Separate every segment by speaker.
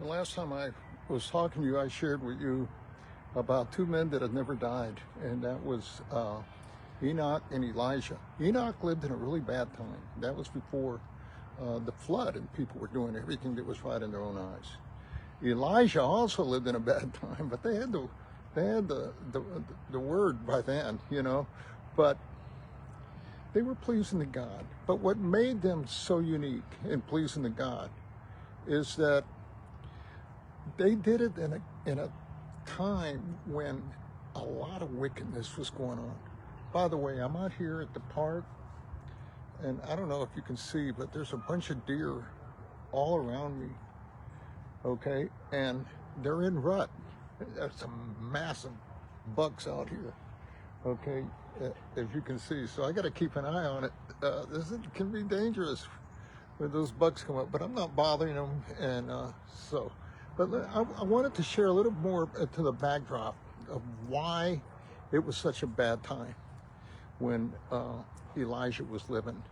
Speaker 1: The last time I was talking to you, I shared with you about two men that had never died, and that was Enoch and Elijah. Enoch lived in a really bad time. That was before the flood, and people were doing everything that was right in their own eyes. Elijah also lived in a bad time, but they had the word by then, you know. But they were pleasing to God. But what made them so unique in pleasing to God is that they did it in a time when a lot of wickedness was going on. By the way, I'm out here at the park, and I don't know if you can see, but there's a bunch of deer all around me, okay? And they're in rut. There's some massive bucks out here, okay, as you can see. So I got to keep an eye on it. Can be dangerous when those bucks come up, but I'm not bothering them, and But I wanted to share a little more to the backdrop of why it was such a bad time when Elijah was living.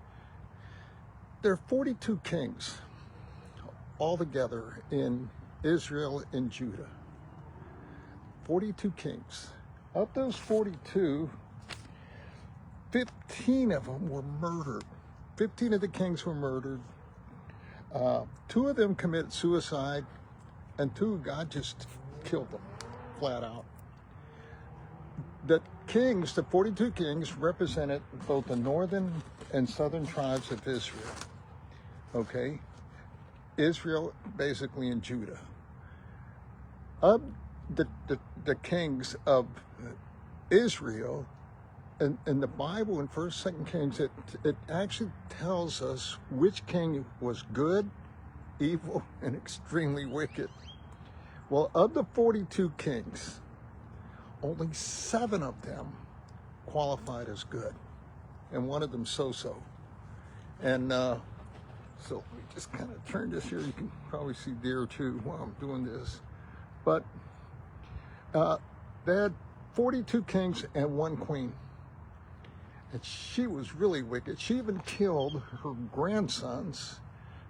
Speaker 1: There are 42 kings altogether in Israel and Judah. 42 kings. Of those 42, 15 of them were murdered. 15 of the kings were murdered. 2 of them committed suicide, and 2, God just killed them flat out. The kings, the 42 kings, represented both the northern and southern tribes of Israel. Okay? Israel, basically, and Judah. Of the kings of Israel, in the Bible, in 1st, 2nd Kings, it actually tells us which king was good, evil, and extremely wicked. Well, of the 42 kings, only 7 of them qualified as good, and one of them so-so. And so let me just kind of turn this here. You can probably see deer too while I'm doing this. But they had 42 kings and 1 queen. And she was really wicked. She even killed her grandsons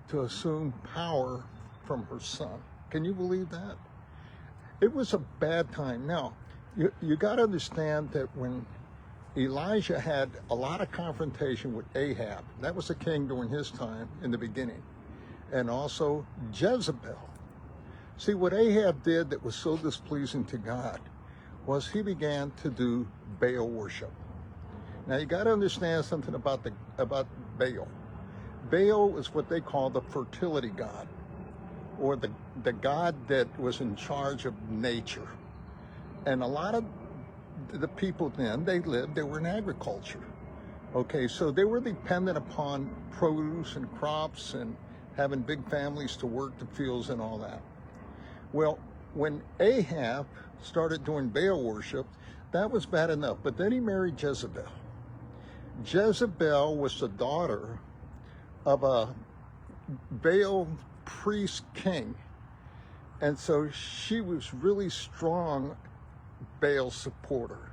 Speaker 1: to assume power from her son. Can you believe that? It was a bad time. Now, you got to understand that when Elijah had a lot of confrontation with Ahab, that was the king during his time in the beginning, and also Jezebel. See, what Ahab did that was so displeasing to God was he began to do Baal worship. Now, you got to understand something about Baal. Baal is what they call the fertility god, or the god that was in charge of nature. And a lot of the people then, they were in agriculture. Okay, so they were dependent upon produce and crops and having big families to work the fields and all that. Well, when Ahab started doing Baal worship, that was bad enough. But then he married Jezebel. Jezebel was the daughter of a Baal priest king. And so she was really strong Baal supporter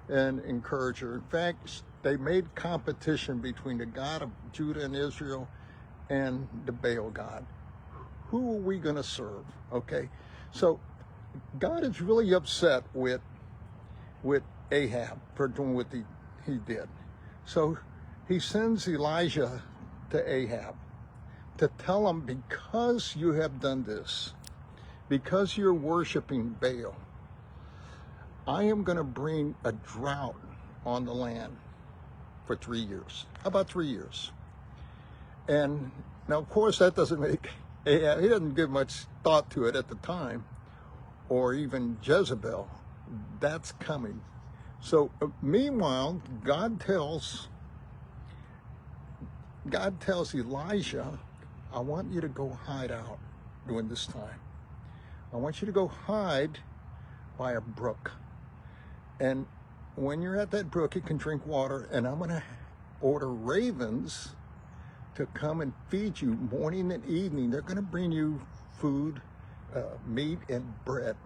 Speaker 1: and encourager. In fact, they made competition between the God of Judah and Israel and the Baal god. Who are we going to serve? Okay, so God is really upset with Ahab for doing what he did. So he sends Elijah to Ahab to tell him, because you have done this, because you're worshiping Baal, I am going to bring a drought on the land for 3 years. How about 3 years? And now, of course, that doesn't make Ahab, he doesn't give much thought to it at the time, or even Jezebel. That's coming. So meanwhile, God tells Elijah, I want you to go hide out during this time. I want you to go hide by a brook. And when you're at that brook, you can drink water, and I'm going to order ravens to come and feed you morning and evening. They're going to bring you food, meat and bread,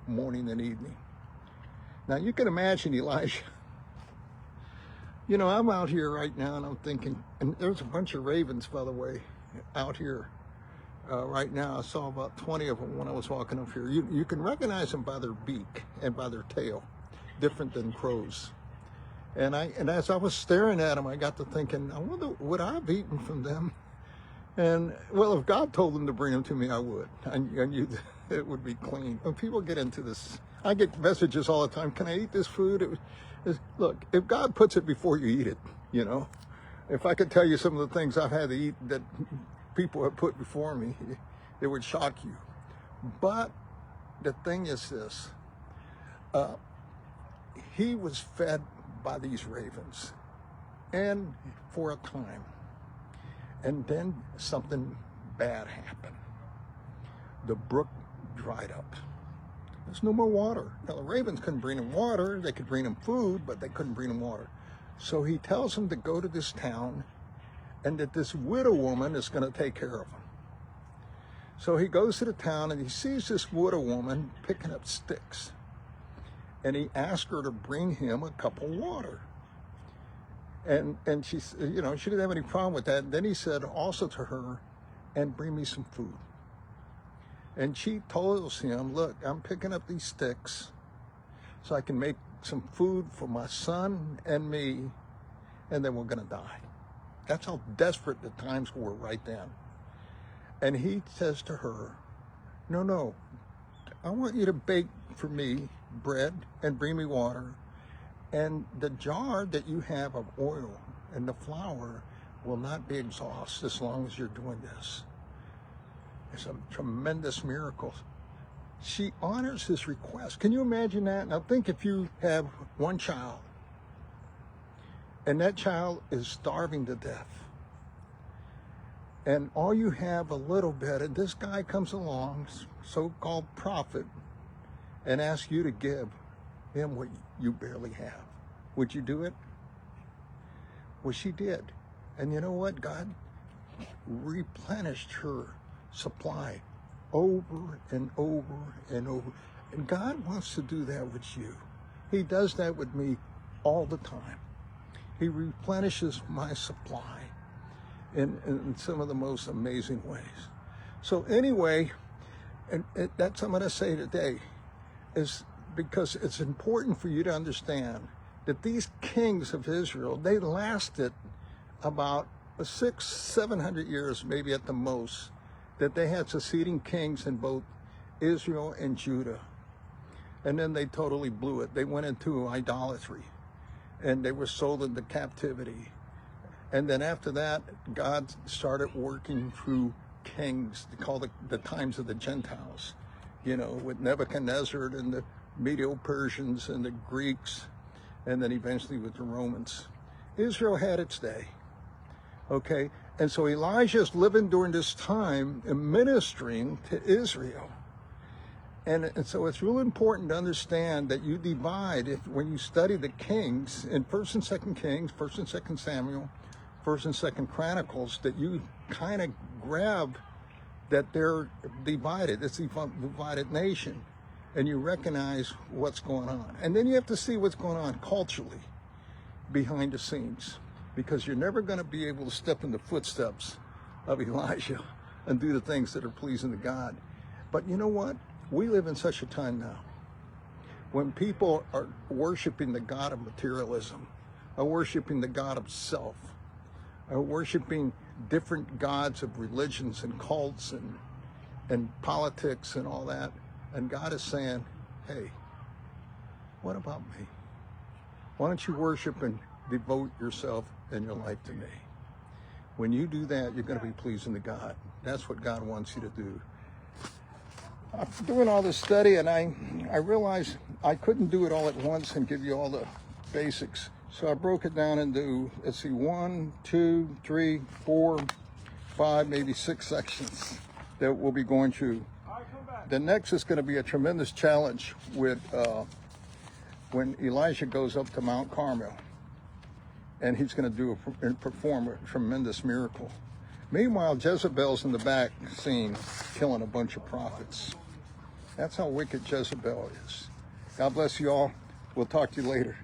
Speaker 1: morning and evening. Now, you can imagine Elijah. You know, I'm out here right now, and I'm thinking, and there's a bunch of ravens, by the way, out here right now. I saw about 20 of them when I was walking up here. You can recognize them by their beak and by their tail, different than crows. And as I was staring at them, I got to thinking, I wonder, would I have eaten from them? And well, if God told them to bring them to me, I would. I knew it would be clean. When people get into this, I get messages all the time, can I eat this food? Look, if God puts it before you, eat it, you know. If I could tell you some of the things I've had to eat that people have put before me, it would shock you. But the thing is this, he was fed by these ravens, and for a time. And then something bad happened. The brook dried up. There's no more water. Now the ravens couldn't bring him water. They could bring him food, but they couldn't bring him water. So he tells him to go to this town and that this widow woman is going to take care of him. So he goes to the town and he sees this widow woman picking up sticks. And he asks her to bring him a cup of water. And she, you know, she didn't have any problem with that. And then he said also to her, and bring me some food. And she tells him, look, I'm picking up these sticks so I can make some food for my son and me, and then we're going to die. That's how desperate the times were right then. And he says to her, no, I want you to bake for me bread and bring me water, and the jar that you have of oil and the flour will not be exhausted as long as you're doing this. It's a tremendous miracle. She honors his request. Can you imagine that? Now think if you have one child and that child is starving to death, and all you have a little bit, and this guy comes along, so-called prophet, and asks you to give him what you barely have. Would you do it? Well, she did. And you know what? God replenished her supply over and over and over. And God wants to do that with you. He does that with me all the time. He replenishes my supply in some of the most amazing ways. So anyway, and that's what I'm going to say today, is because it's important for you to understand that these kings of Israel, they lasted about 600-700 years, maybe at the most, that they had succeeding kings in both Israel and Judah. And then they totally blew it. They went into idolatry and they were sold into captivity. And then after that, God started working through kings, they call it the times of the Gentiles, you know, with Nebuchadnezzar and the Medo-Persians and the Greeks, and then eventually with the Romans. Israel had its day, okay? And so Elijah's living during this time and ministering to Israel. And so it's really important to understand that you divide, when you study the kings in 1st and 2nd Kings, 1st and 2nd Samuel, 1st and 2nd Chronicles, that you kind of grab that they're divided. It's a divided nation. And you recognize what's going on. And then you have to see what's going on culturally behind the scenes, because you're never going to be able to step in the footsteps of Elijah and do the things that are pleasing to God. But you know what? We live in such a time now when people are worshiping the God of materialism, are worshiping the God of self, are worshiping different gods of religions and cults and politics and all that. And God is saying, hey, what about me? Why don't you worship and devote yourself and your life to me? When you do that, you're going to be pleasing to God. That's what God wants you to do. I'm doing all this study, and I realized I couldn't do it all at once and give you all the basics. So I broke it down into, let's see, 1, 2, 3, 4, 5, maybe 6 sections that we'll be going through. The next is going to be a tremendous challenge with when Elijah goes up to Mount Carmel, and he's going to do and perform a tremendous miracle. Meanwhile, Jezebel's in the back scene killing a bunch of prophets. That's how wicked Jezebel is. God bless you all. We'll talk to you later.